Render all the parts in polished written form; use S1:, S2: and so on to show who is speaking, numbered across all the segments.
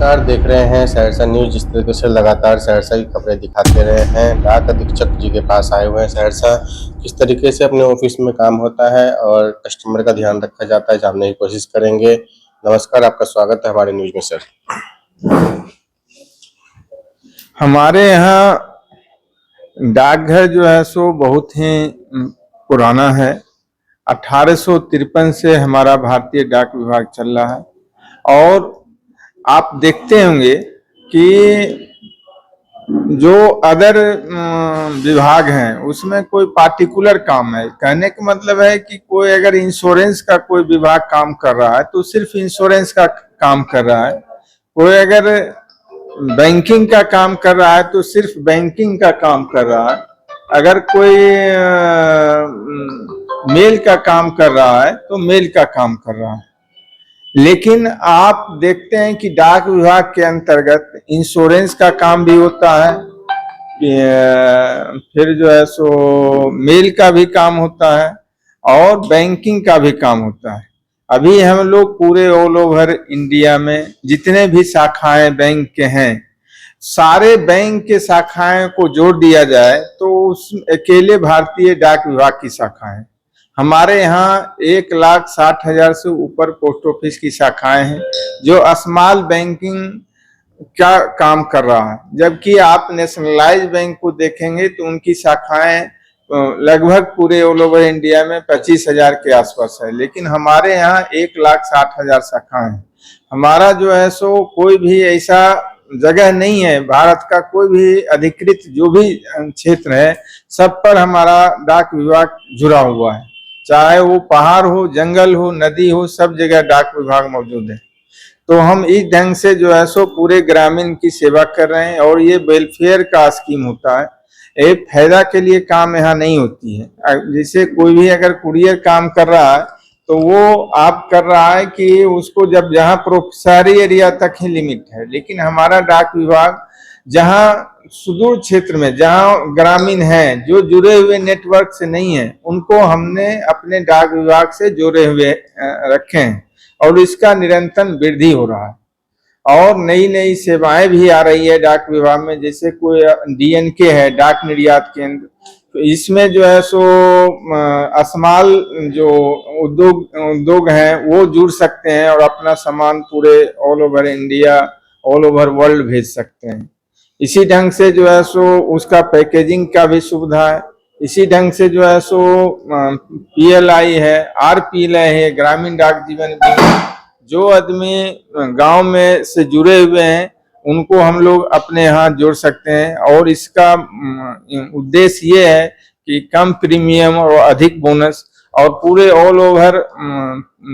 S1: नमस्कार। देख रहे हैं सहरसा न्यूज। जिस तरीके से लगातार सहरसा की खबरें दिखाते रहे हैं, डाक अधीक्षक जी के पास आए हुए हैं सहरसा। किस तरीके से अपने ऑफिस में काम होता है और कस्टमर का ध्यान रखा जाता है, जानने की कोशिश करेंगे। नमस्कार, आपका स्वागत है हमारे न्यूज में सर।
S2: हमारे यहाँ डाकघर जो है सो बहुत ही पुराना है। 1853 से हमारा भारतीय डाक विभाग चल रहा है। और आप देखते होंगे कि जो अदर विभाग हैं उसमें कोई पार्टिकुलर काम है। कहने का मतलब है कि कोई अगर इंश्योरेंस का कोई विभाग काम कर रहा है तो सिर्फ इंश्योरेंस का काम कर रहा है। कोई अगर बैंकिंग का काम कर रहा है तो सिर्फ बैंकिंग का काम कर रहा है। अगर कोई मेल का काम कर रहा है तो मेल का काम कर रहा है। लेकिन आप देखते हैं कि डाक विभाग के अंतर्गत इंश्योरेंस का काम भी होता है, फिर जो है सो मेल का भी काम होता है और बैंकिंग का भी काम होता है। अभी हम लोग पूरे ऑल ओवर इंडिया में जितने भी शाखाएं बैंक के हैं, सारे बैंक के शाखाएं को जोड़ दिया जाए तो उस अकेले भारतीय डाक विभाग की शाखा है। हमारे यहाँ 1,60,000 से ऊपर पोस्ट ऑफिस की शाखाएं हैं जो स्मॉल बैंकिंग का काम कर रहा है। जबकि आप नेशनलाइज बैंक को देखेंगे तो उनकी शाखाएं लगभग पूरे ऑल ओवर इंडिया में 25,000 के आसपास है। लेकिन हमारे यहाँ 1,60,000 शाखाएं हैं। हमारा जो है सो कोई भी ऐसा जगह नहीं है, भारत का कोई भी अधिकृत जो भी क्षेत्र है सब पर हमारा डाक विभाग जुड़ा हुआ है। चाहे वो पहाड़ हो, जंगल हो, नदी हो, सब जगह डाक विभाग मौजूद है। तो हम इस ढंग से जो है सो पूरे ग्रामीण की सेवा कर रहे हैं। और ये वेलफेयर का स्कीम होता है, एक फायदा के लिए काम यहाँ नहीं होती है। जैसे कोई भी अगर कुरियर काम कर रहा है तो वो आप कर रहा है कि उसको जब जहाँ शहरी एरिया तक ही लिमिट है। लेकिन हमारा डाक विभाग जहाँ सुदूर क्षेत्र में, जहाँ ग्रामीण हैं जो जुड़े हुए नेटवर्क से नहीं है, उनको हमने अपने डाक विभाग से जोड़े हुए रखे हैं और इसका निरंतर वृद्धि हो रहा है। और नई नई सेवाएं भी आ रही है डाक विभाग में। जैसे कोई DNK है, डाक निर्यात केंद्र, तो इसमें जो है सो स्मॉल जो उद्योग हैं वो जुड़ सकते हैं और अपना सामान पूरे all over India, all over world भेज सकते हैं। इसी ढंग से जो है सो उसका पैकेजिंग का भी सुविधा है। इसी ढंग से जो है सो PLI है, RPLI है, ग्रामीण डाक जीवन बीमा। जो आदमी गांव में से जुड़े हुए हैं उनको हम लोग अपने यहाँ जोड़ सकते हैं। और इसका उद्देश्य ये है कि कम प्रीमियम और अधिक बोनस, और पूरे ऑल ओवर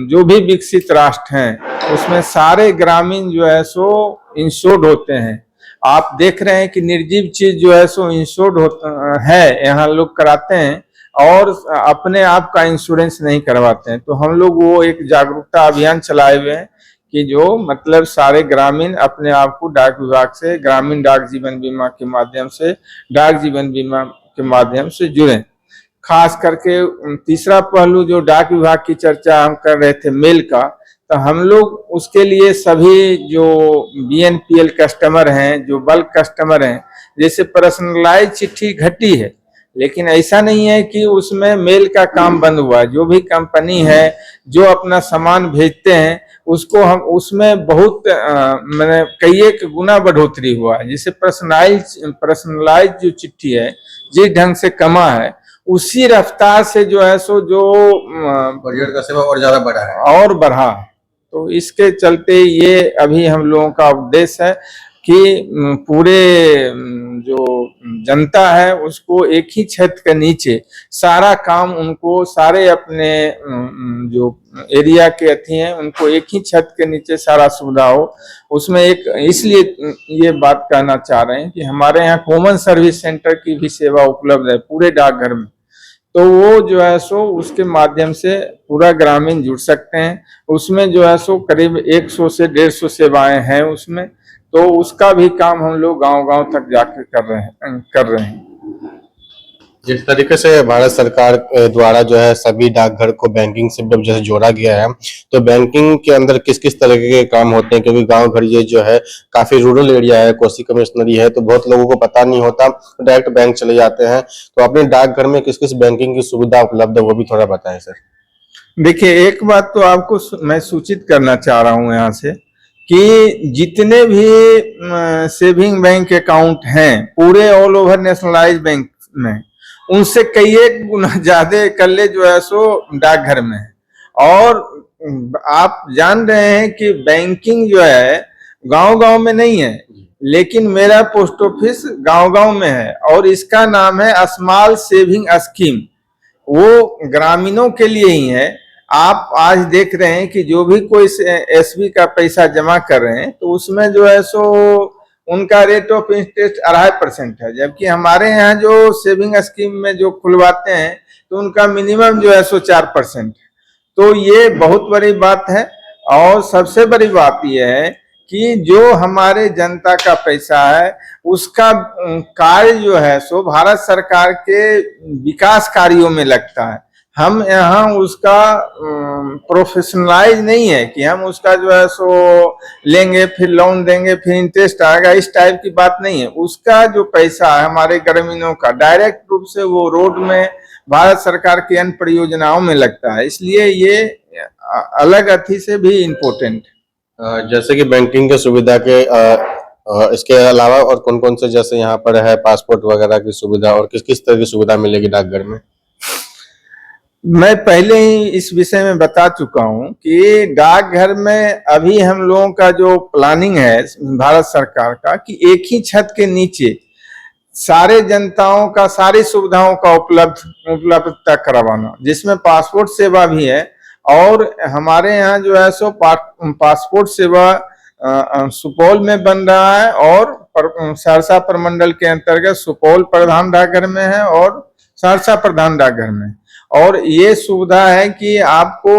S2: जो भी विकसित राष्ट्र हैं उसमें सारे ग्रामीण जो है सो इंश्योर्ड होते हैं। आप देख रहे हैं कि निर्जीव चीज जो है सो इंश्योर्ड होता है, यहाँ लोग कराते हैं और अपने आप का इंश्योरेंस नहीं करवाते हैं। तो हम लोग वो एक जागरूकता अभियान चलाए हुए हैं कि जो मतलब सारे ग्रामीण अपने आप को डाक विभाग से, ग्रामीण डाक जीवन बीमा के माध्यम से, डाक जीवन बीमा के माध्यम से जुड़े। खास करके तीसरा पहलू जो डाक विभाग की चर्चा हम कर रहे थे, मेल का, तो हम लोग उसके लिए सभी जो BNPL कस्टमर हैं, जो बल्क कस्टमर हैं, जैसे पर्सनलाइज चिट्ठी घटी है, लेकिन ऐसा नहीं है कि उसमें मेल का काम बंद हुआ है। जो भी कंपनी है जो अपना सामान भेजते हैं उसको हम उसमें बहुत मैंने कई एक गुना बढ़ोतरी हुआ है। जैसे पर्सनलाइज जो चिट्ठी है जिस ढंग से कमा है उसी रफ्तार से जो है सो जो
S1: कुरियर का सेवा और ज्यादा बढ़ा है
S2: और बढ़ा। तो इसके चलते ये अभी हम लोगों का उद्देश्य है कि पूरे जो जनता है उसको एक ही छत के नीचे सारा काम, उनको सारे अपने जो एरिया के अथी हैं उनको एक ही छत के नीचे सारा सुविधा हो। उसमें एक इसलिए ये बात कहना चाह रहे हैं कि हमारे यहाँ कॉमन सर्विस सेंटर की भी सेवा उपलब्ध है पूरे डाकघर में। तो वो जो है सो उसके माध्यम से पूरा ग्रामीण जुड़ सकते हैं। उसमें जो है सो करीब 100 से 150 सेवाएं हैं उसमें। तो उसका भी काम हम लोग गांव-गांव तक जाकर कर रहे हैं।
S1: जिस तरीके से भारत सरकार द्वारा जो है सभी डाकघर को बैंकिंग से जब जैसे जोड़ा गया है, तो बैंकिंग के अंदर किस किस तरह के काम होते हैं, क्योंकि गांव घर ये जो है काफी रूरल एरिया है, कोसी कमिश्नरी है, तो बहुत लोगों को पता नहीं होता, डायरेक्ट बैंक चले जाते हैं। तो अपने डाकघर में किस किस बैंकिंग की सुविधा उपलब्ध है वो भी थोड़ा बताएं सर।
S2: देखिए, एक बात तो आपको मैं सूचित करना चाह रहा हूं यहाँ से कि जितने भी सेविंग बैंक अकाउंट हैं पूरे ऑल ओवर नेशनलाइज बैंक में, उनसे कई एक गुना ज्यादा कल्ले जो है सो डाकघर में है। और आप जान रहे हैं कि बैंकिंग जो है गांव-गांव में नहीं है, लेकिन मेरा पोस्ट ऑफिस गांव-गांव में है और इसका नाम है स्मॉल सेविंग स्कीम। वो ग्रामीणों के लिए ही है। आप आज देख रहे हैं कि जो भी कोई एसबी का पैसा जमा कर रहे हैं तो उसमें जो है सो उनका रेट ऑफ इंटरेस्ट 2.5% है, जबकि हमारे यहाँ जो सेविंग स्कीम में जो खुलवाते हैं तो उनका मिनिमम जो है सो 4%। तो ये बहुत बड़ी बात है। और सबसे बड़ी बात यह है कि जो हमारे जनता का पैसा है उसका कार्य जो है सो भारत सरकार के विकास कार्यों में लगता है। हम यहाँ उसका प्रोफेशनलाइज नहीं है कि हम उसका जो है सो लेंगे फिर लोन देंगे फिर इंटरेस्ट आएगा, इस टाइप की बात नहीं है। उसका जो पैसा है हमारे ग्रामीणों का डायरेक्ट रूप से वो रोड में भारत सरकार की अन्य परियोजनाओं में लगता है, इसलिए ये अलग अर्थी से भी इम्पोर्टेंट।
S1: जैसे कि बैंकिंग के सुविधा के इसके अलावा और कौन कौन से, जैसे यहाँ पर है पासपोर्ट वगैरह की सुविधा, और किस किस तरह की सुविधा मिलेगी डाकघर में?
S2: मैं पहले ही इस विषय में बता चुका हूं कि डाकघर में अभी हम लोगों का जो प्लानिंग है भारत सरकार का कि एक ही छत के नीचे सारे जनताओं का सारी सुविधाओं का उपलब्धता करवाना, जिसमें पासपोर्ट सेवा भी है। और हमारे यहाँ जो है सो पासपोर्ट सेवा सुपौल में बन रहा है और सहरसा प्रमंडल के अंतर्गत सुपौल प्रधान डाकघर में है और सहरसा प्रधान डाकघर में। और ये सुविधा है कि आपको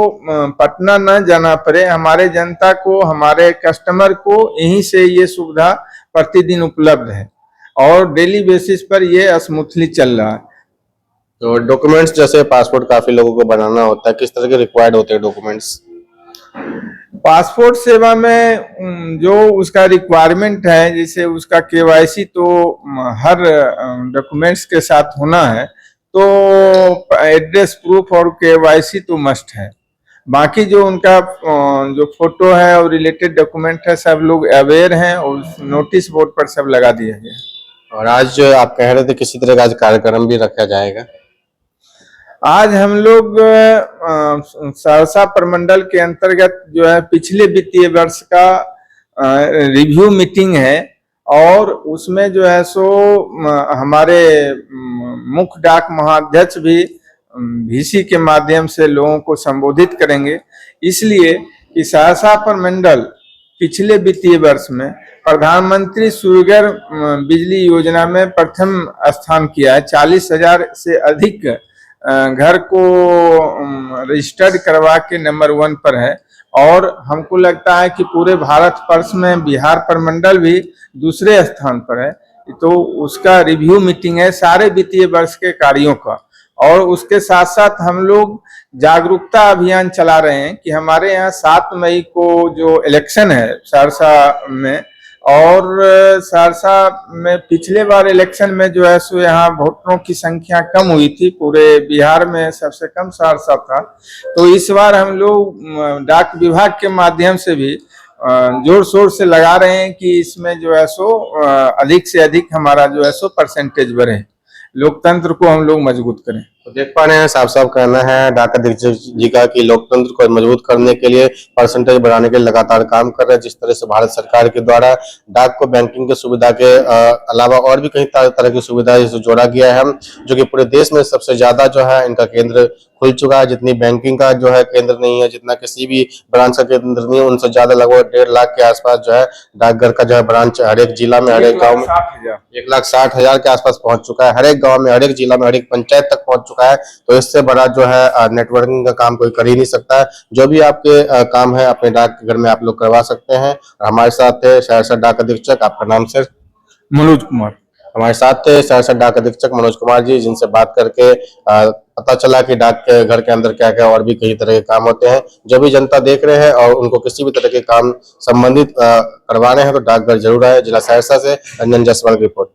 S2: पटना न जाना पड़े, हमारे जनता को हमारे कस्टमर को यहीं से ये सुविधा प्रतिदिन उपलब्ध है और डेली बेसिस पर ये स्मूथली चल रहा है।
S1: तो डॉक्यूमेंट्स, जैसे पासपोर्ट काफी लोगों को बनाना होता है, किस तरह के रिक्वायर्ड होते हैं डॉक्यूमेंट्स?
S2: पासपोर्ट सेवा में जो उसका रिक्वायरमेंट है, जैसे उसका केवाईसी तो हर डॉक्यूमेंट्स के साथ होना है, तो एड्रेस प्रूफ और केवाईसी तो मस्ट है। बाकी जो उनका जो फोटो है और रिलेटेड डॉक्यूमेंट है सब लोग अवेयर हैं और नोटिस बोर्ड पर सब लगा दिया गया।
S1: और आज आप कह रहे थे किसी तरह का आज कार्यक्रम भी रखा जाएगा?
S2: आज हम लोग सहरसा प्रमंडल के अंतर्गत जो है पिछले वित्तीय वर्ष का रिव्यू मीटिंग है और उसमें जो है सो हमारे मुख्य डाक महाध्यक्ष भी VC के माध्यम से लोगों को संबोधित करेंगे, इसलिए कि सहरसा प्रमंडल पिछले वित्तीय वर्ष में प्रधानमंत्री सूर्यघर बिजली योजना में प्रथम स्थान किया है। 40,000 से अधिक घर को रजिस्टर्ड करवा के नंबर 1 पर है और हमको लगता है कि पूरे भारत वर्ष में बिहार प्रमंडल भी दूसरे स्थान पर है। तो उसका रिव्यू मीटिंग है सारे वित्तीय वर्ष के कार्यों का। और उसके साथ साथ हम लोग जागरूकता अभियान चला रहे हैं कि हमारे यहाँ 7 मई को जो इलेक्शन है सहरसा में, और सहरसा में पिछले बार इलेक्शन में जो है सो यहाँ वोटरों की संख्या कम हुई थी, पूरे बिहार में सबसे कम सहरसा था। तो इस बार हम लोग डाक विभाग के माध्यम से भी जोर शोर से लगा रहे हैं कि इसमें जो है सो अधिक से अधिक हमारा जो है सो परसेंटेज बढ़े, लोकतंत्र को हम लोग मजबूत करें।
S1: तो देख पा रहे हैं साफ साफ कहना है डाक अधीक्षक जी का कि लोकतंत्र को मजबूत करने के लिए, परसेंटेज बढ़ाने के लिए लगातार काम कर रहे हैं। जिस तरह से भारत सरकार के द्वारा डाक को बैंकिंग की सुविधा के अलावा और भी कई तरह की सुविधा जोड़ा गया है, जो कि पूरे देश में सबसे ज्यादा जो है इनका केंद्र खुल चुका है। जितनी बैंकिंग का जो है केंद्र नहीं है, जितना किसी भी ब्रांच का केंद्र नहीं है, उनसे ज्यादा लगभग 1.5 लाख के आसपास जो है डाकघर का जो है ब्रांच हर एक जिला में, हर एक गाँव में 1,60,000 के आसपास पहुंच चुका है। हर एक गाँव में, हर एक जिला में, हर एक पंचायत तक पहुंच चुका है। तो इससे बड़ा जो है नेटवर्किंग का काम कोई कर ही नहीं सकता है। जो भी आपके काम है अपने डाकघर में आप लोग करवा सकते हैं। हमारे साथ है सहरसा डाक अधीक्षक, आपका नाम सर?
S2: मनोज कुमार।
S1: हमारे साथ थे सहरसा डाक अधीक्षक मनोज कुमार जी, जिनसे बात करके पता चला कि डाक के घर के अंदर क्या क्या और भी कई तरह के काम होते हैं। जो भी जनता देख रहे हैं और उनको किसी भी तरह के काम संबंधित करवाने हैं तो डाकघर जरूर आए। जिला सहरसा से रंजन जायसवाल की रिपोर्ट।